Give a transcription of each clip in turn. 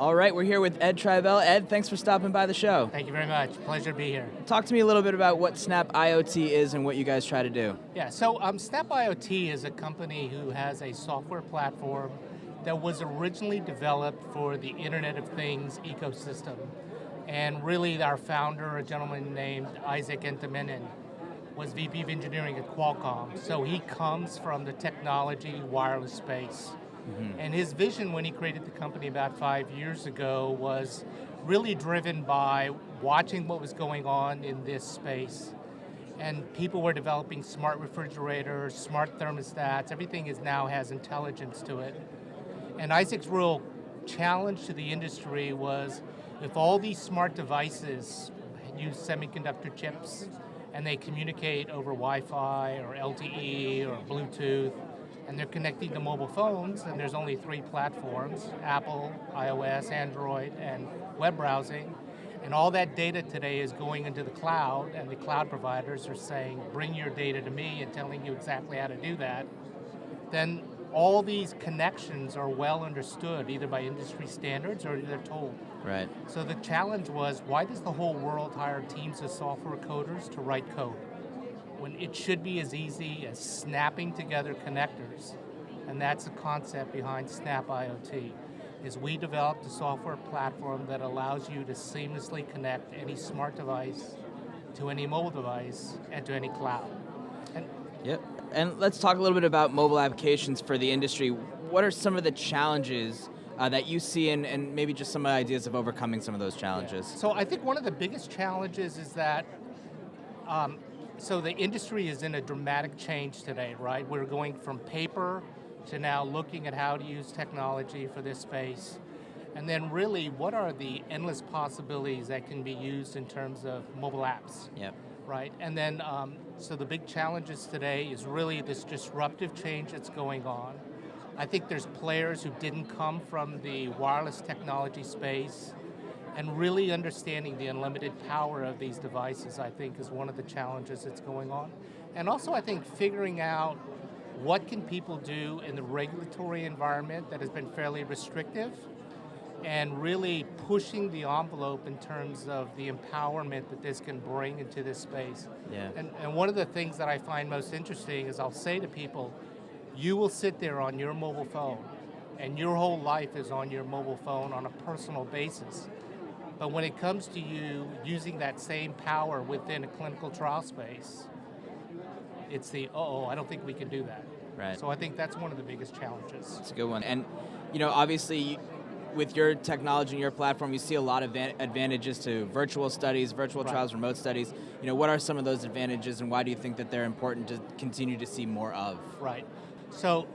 All right, we're here with Ed Triebell. Ed, thanks for stopping by the show. Thank you very much. Pleasure to be here. Talk to me a little bit about what SnapIoT is and what you guys try to do. Yeah, so SnapIoT is a company who has a software platform that was originally developed for the Internet of Things ecosystem. And really our founder, a gentleman named Isaac Entemenen, was VP of Engineering at Qualcomm. So he comes from the technology wireless space. And his vision when he created the company about 5 years ago was really driven by watching what was going on in this space. And people were developing smart refrigerators, smart thermostats, everything now has intelligence to it. And Isaac's real challenge to the industry was if all these smart devices use semiconductor chips and they communicate over Wi-Fi or LTE or Bluetooth, and they're connecting to mobile phones, and there's only 3 platforms, Apple, iOS, Android, and web browsing. And all that data today is going into the cloud, and the cloud providers are saying, bring your data to me and telling you exactly how to do that. Then all these connections are well understood, either by industry standards or they're told. Right. So the challenge was, why does the whole world hire teams of software coders to write code, when it should be as easy as snapping together connectors? And that's the concept behind SnapIoT, is we developed a software platform that allows you to seamlessly connect any smart device to any mobile device and to any cloud. Yep. And let's talk a little bit about mobile applications for the industry. What are some of the challenges that you see and maybe just some ideas of overcoming some of those challenges? Yeah. So I think one of the biggest challenges is that so the industry is in a dramatic change today, right? We're going from paper to now looking at how to use technology for this space. And then really, what are the endless possibilities that can be used in terms of mobile apps? Yep. Right, and then, so the big challenges today is really this disruptive change that's going on. I think there's players who didn't come from the wireless technology space, and really understanding the unlimited power of these devices, I think, is one of the challenges that's going on. And also, I think, figuring out what can people do in the regulatory environment that has been fairly restrictive, and really pushing the envelope in terms of the empowerment that this can bring into this space. Yeah. And one of the things that I find most interesting is I'll say to people, you will sit there on your mobile phone, and your whole life is on your mobile phone on a personal basis. But when it comes to you using that same power within a clinical trial space, it's the, I don't think we can do that. Right. So I think that's one of the biggest challenges. That's a good one. And obviously, with your technology and your platform, you see a lot of advantages to virtual studies, virtual trials, remote studies. What are some of those advantages, and why do you think that they're important to continue to see more of? Right. So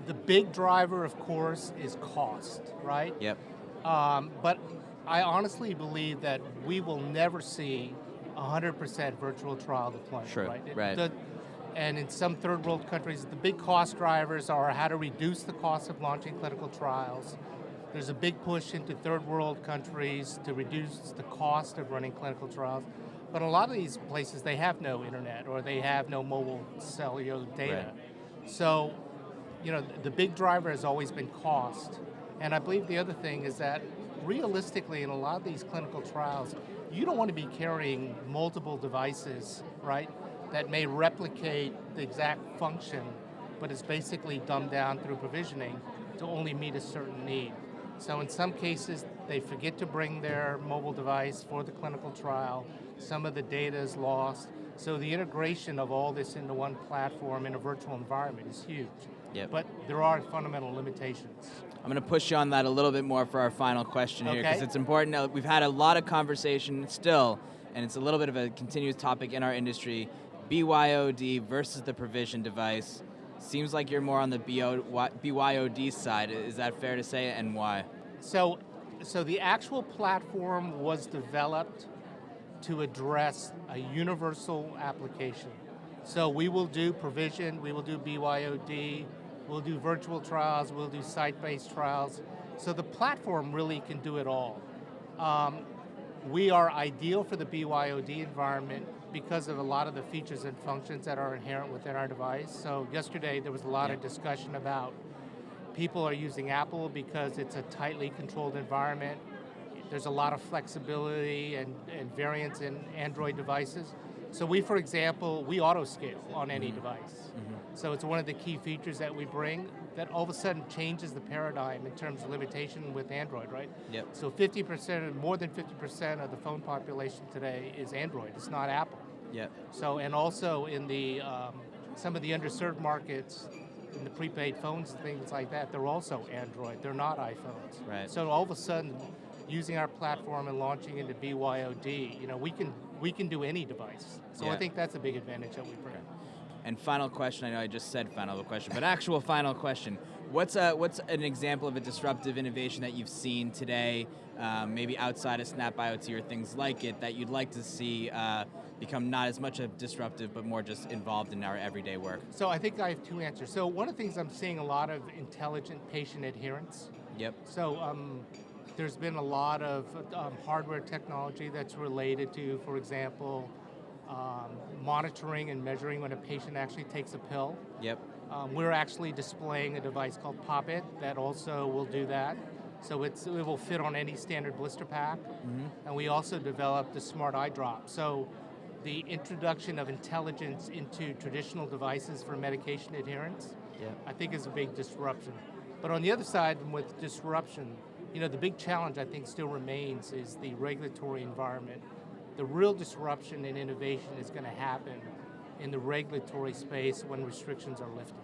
the big driver, of course, is cost, right? Yep. But I honestly believe that we will never see 100% virtual trial deployment. Sure. Right. And in some third world countries, the big cost drivers are how to reduce the cost of launching clinical trials. There's a big push into third world countries to reduce the cost of running clinical trials. But a lot of these places, they have no internet or they have no mobile cellular data. Right. So, the big driver has always been cost. And I believe the other thing is that realistically, in a lot of these clinical trials, you don't want to be carrying multiple devices, right, that may replicate the exact function, but it's basically dumbed down through provisioning to only meet a certain need. So in some cases, they forget to bring their mobile device for the clinical trial. Some of the data is lost. So the integration of all this into one platform in a virtual environment is huge. Yep. But there are fundamental limitations. I'm going to push you on that a little bit more for our final question here, because it's important. We've had a lot of conversation still, and it's a little bit of a continuous topic in our industry. BYOD versus the provision device. Seems like you're more on the BYOD side. Is that fair to say, and why? So the actual platform was developed to address a universal application. So we will do provision, we will do BYOD, we'll do virtual trials, we'll do site-based trials. So the platform really can do it all. We are ideal for the BYOD environment because of a lot of the features and functions that are inherent within our device. So yesterday there was a lot of discussion about People are using Apple because it's a tightly controlled environment. There's a lot of flexibility and variance in Android devices. So we, for example, we auto-scale on any device. So it's one of the key features that we bring that all of a sudden changes the paradigm in terms of limitation with Android, right? Yep. So 50%, more than 50% of the phone population today is Android. It's not Apple. Yep. So, and also in the some of the underserved markets, in the prepaid phones and things like that, they're also Android. They're not iPhones. Right. So all of a sudden, using our platform and launching into BYOD, we can do any device. So I think that's a big advantage that we bring. And final question, I know I just said final question, but actual final question. What's an example of a disruptive innovation that you've seen today, maybe outside of SnapIoT or things like it, that you'd like to see become not as much of disruptive, but more just involved in our everyday work? So I think I have two answers. So one of the things I'm seeing a lot of intelligent patient adherence. Yep. So there's been a lot of hardware technology that's related to, for example, monitoring and measuring when a patient actually takes a pill. Yep. We're actually displaying a device called Pop-It that also will do that. So it will fit on any standard blister pack. And we also developed a smart eye drop. So the introduction of intelligence into traditional devices for medication adherence, I think is a big disruption. But on the other side, with disruption, the big challenge I think still remains is the regulatory environment. The real disruption and innovation is going to happen in the regulatory space when restrictions are lifted.